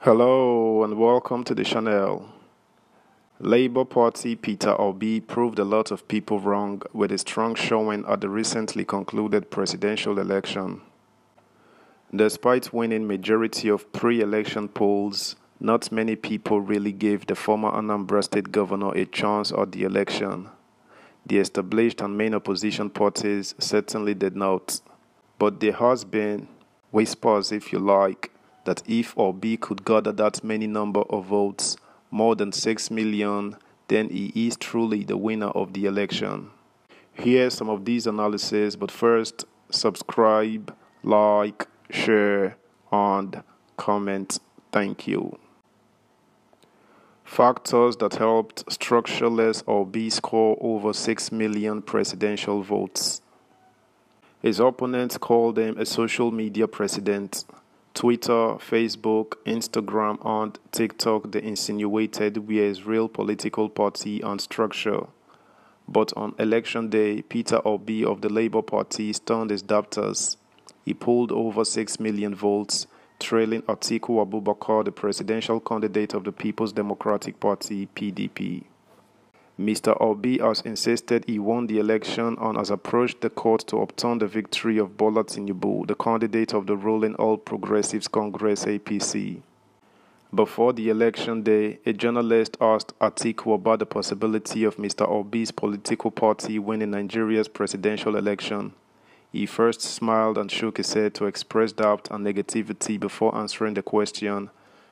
Hello and welcome to the channel. Labour Party Peter Obi proved a lot of people wrong with a strong showing at the recently concluded presidential election. Despite winning majority of pre-election polls, not many people really gave the former Anambra State governor a chance at the election. The established and main opposition parties certainly did not. But there has been whispers, if you like, that if Obi could gather that many number of votes, more than 6 million, then he is truly the winner of the election. Here's some of these analyses, but first, subscribe, like, share, and comment. Thank you. Factors that helped structureless Obi score over 6 million presidential votes. His opponents called him a social media president. Twitter, Facebook, Instagram, and TikTok they insinuated were his real political party and structure. But on election day, Peter Obi of the Labour Party stunned his doubters. He pulled over 6 million votes, trailing Atiku Abubakar, the presidential candidate of the People's Democratic Party (PDP). Mr. Obi has insisted he won the election and has approached the court to overturn the victory of Bola Tinubu, the candidate of the ruling All Progressives Congress (APC). Before the election day, a journalist asked Atiku about the possibility of Mr. Obi's political party winning Nigeria's presidential election. He first smiled and shook his head to express doubt and negativity before answering the question.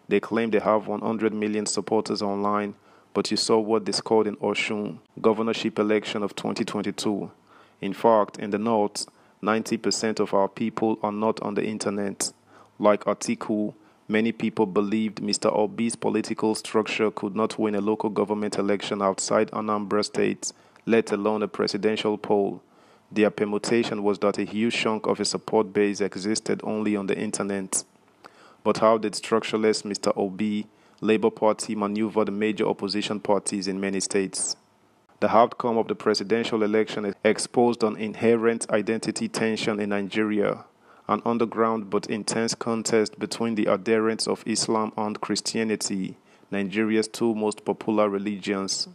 They claim they have 100 million supporters online, but you saw what they scored in Osun governorship election of 2022. In fact, in the north, 90% of our people are not on the internet. Like Atiku, many people believed Mr. Obi's political structure could not win a local government election outside Anambra State, let alone a presidential poll. Their permutation was that a huge chunk of his support base existed only on the internet. But how did structureless Mr. Obi, Labour Party maneuver the major opposition parties in many states? The outcome of the presidential election exposed an inherent identity tension in Nigeria, an underground but intense contest between the adherents of Islam and Christianity, Nigeria's two most popular religions.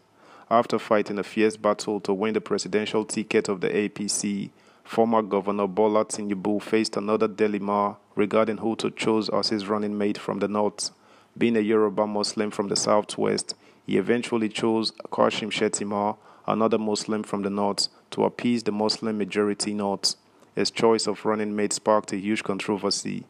After fighting a fierce battle to win the presidential ticket of the APC, former Governor Bola Tinubu faced another dilemma regarding who to choose as his running mate from the north. Being a Yoruba Muslim from the southwest, he eventually chose Kashim Shettima, another Muslim from the north, to appease the Muslim majority north. His choice of running mate sparked a huge controversy.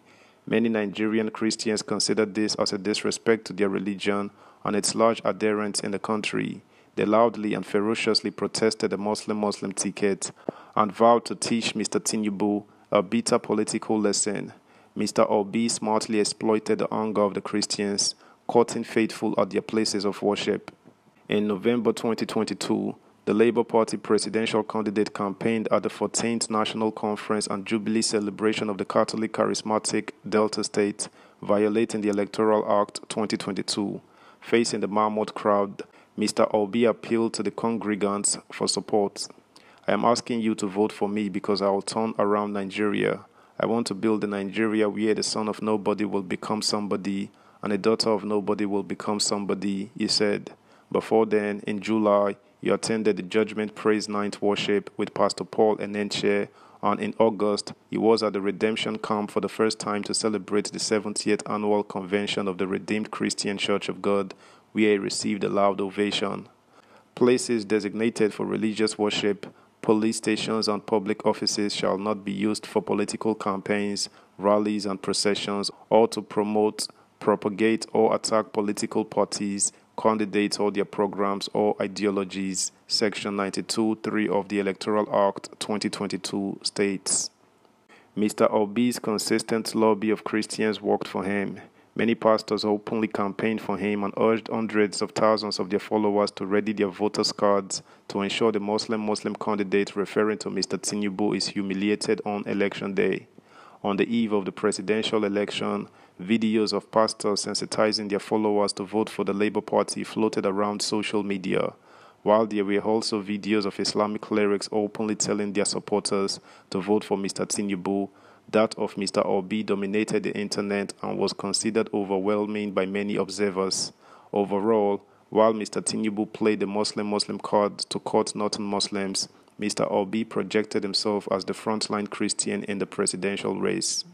Many Nigerian Christians considered this as a disrespect to their religion and its large adherents in the country. They loudly and ferociously protested the Muslim ticket and vowed to teach Mr. Tinubu a bitter political lesson. Mr. Obi smartly exploited the anger of the Christians, cutting faithful at their places of worship. In November 2022, the Labour Party presidential candidate campaigned at the 14th National Conference and Jubilee celebration of the Catholic Charismatic Delta State, violating the Electoral Act 2022. Facing the mammoth crowd, Mr. Obi appealed to the congregants for support. I am asking you to vote for me because I will turn around Nigeria. I want to build a Nigeria where the son of nobody will become somebody and a daughter of nobody will become somebody, he said. Before then, in July, he attended the Judgment Praise Night worship with Pastor Paul Enenche, and in August, he was at the Redemption Camp for the first time to celebrate the 70th Annual Convention of the Redeemed Christian Church of God, where he received a loud ovation. Places designated for religious worship, police stations and public offices shall not be used for political campaigns, rallies and processions, or to promote, propagate or attack political parties, candidates or their programs or ideologies. Section 92(3) of the Electoral Act 2022 states. Mr. Obi's consistent lobby of Christians worked for him. Many pastors openly campaigned for him and urged hundreds of thousands of their followers to ready their voters' cards to ensure the Muslim candidate referring to Mr. Tinubu is humiliated on election day. On the eve of the presidential election, videos of pastors sensitizing their followers to vote for the Labour Party floated around social media, while there were also videos of Islamic clerics openly telling their supporters to vote for Mr. Tinubu. that of Mr. Obi dominated the internet and was considered overwhelming by many observers. Overall, while Mr. Tinubu played the Muslim card to court northern Muslims, Mr. Obi projected himself as the frontline Christian in the presidential race.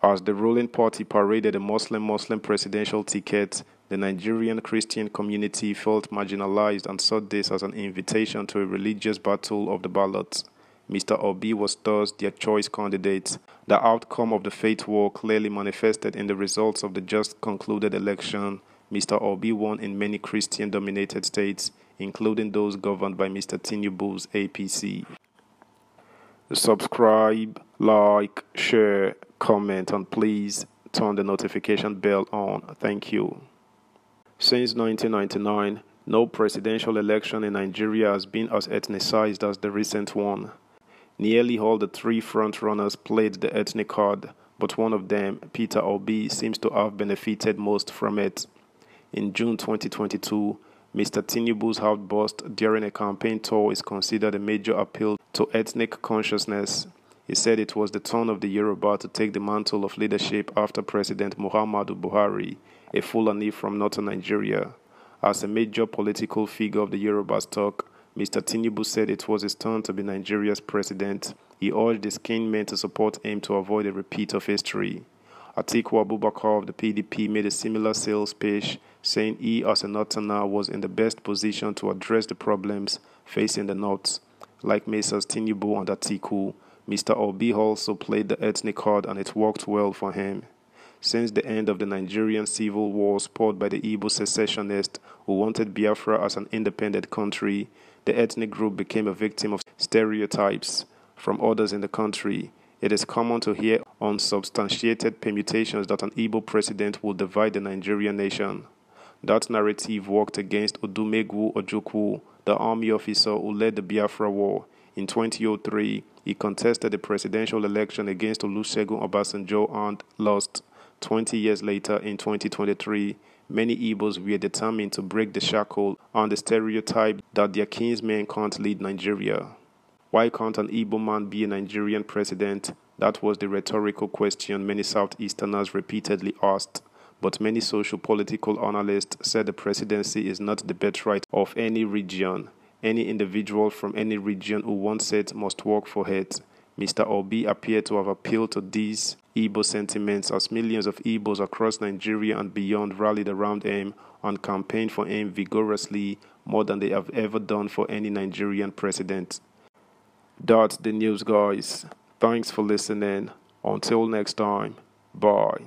As the ruling party paraded a Muslim presidential ticket, the Nigerian Christian community felt marginalized and saw this as an invitation to a religious battle of the ballots. Mr. Obi was thus their choice candidate. The outcome of the faith war clearly manifested in the results of the just concluded election. Mr. Obi won in many Christian-dominated states, including those governed by Mr. Tinubu's APC. Subscribe, like, share, comment, and please turn the notification bell on. Thank you. Since 1999, no presidential election in Nigeria has been as ethnicized as the recent one. Nearly all the three frontrunners played the ethnic card, but one of them, Peter Obi, seems to have benefited most from it. In June 2022, Mr. Tinubu's outburst during a campaign tour is considered a major appeal to ethnic consciousness. He said it was the turn of the Yoruba to take the mantle of leadership after President Muhammadu Buhari, a Fulani from northern Nigeria. As a major political figure of the Yoruba stock, Mr. Tinubu said it was his turn to be Nigeria's president. He urged his kinmen to support him to avoid a repeat of history. Atiku Abubakar of the PDP made a similar sales pitch, saying he as a northerner was in the best position to address the problems facing the north. Like Messrs. Tinubu and Atiku, Mr. Obi also played the ethnic card and it worked well for him. Since the end of the Nigerian civil war spurred by the Igbo secessionists who wanted Biafra as an independent country, the ethnic group became a victim of stereotypes from others in the country. It is common to hear unsubstantiated permutations that an Igbo president will divide the Nigerian nation. That narrative worked against Odumegwu Ojukwu, the army officer who led the Biafra War. In 2003, he contested the presidential election against Olusegun Obasanjo and lost. 20 years later, in 2023, many Igbos were determined to break the shackle and the stereotype that their kinsmen can't lead Nigeria. Why can't an Igbo man be a Nigerian president? That was the rhetorical question many Southeasterners repeatedly asked. But many socio-political analysts said the presidency is not the birthright of any region. Any individual from any region who wants it must work for it. Mr. Obi appeared to have appealed to these Igbo sentiments as millions of Igbos across Nigeria and beyond rallied around him and campaigned for him vigorously more than they have ever done for any Nigerian president. That's the news, guys. Thanks for listening. Until next time, bye.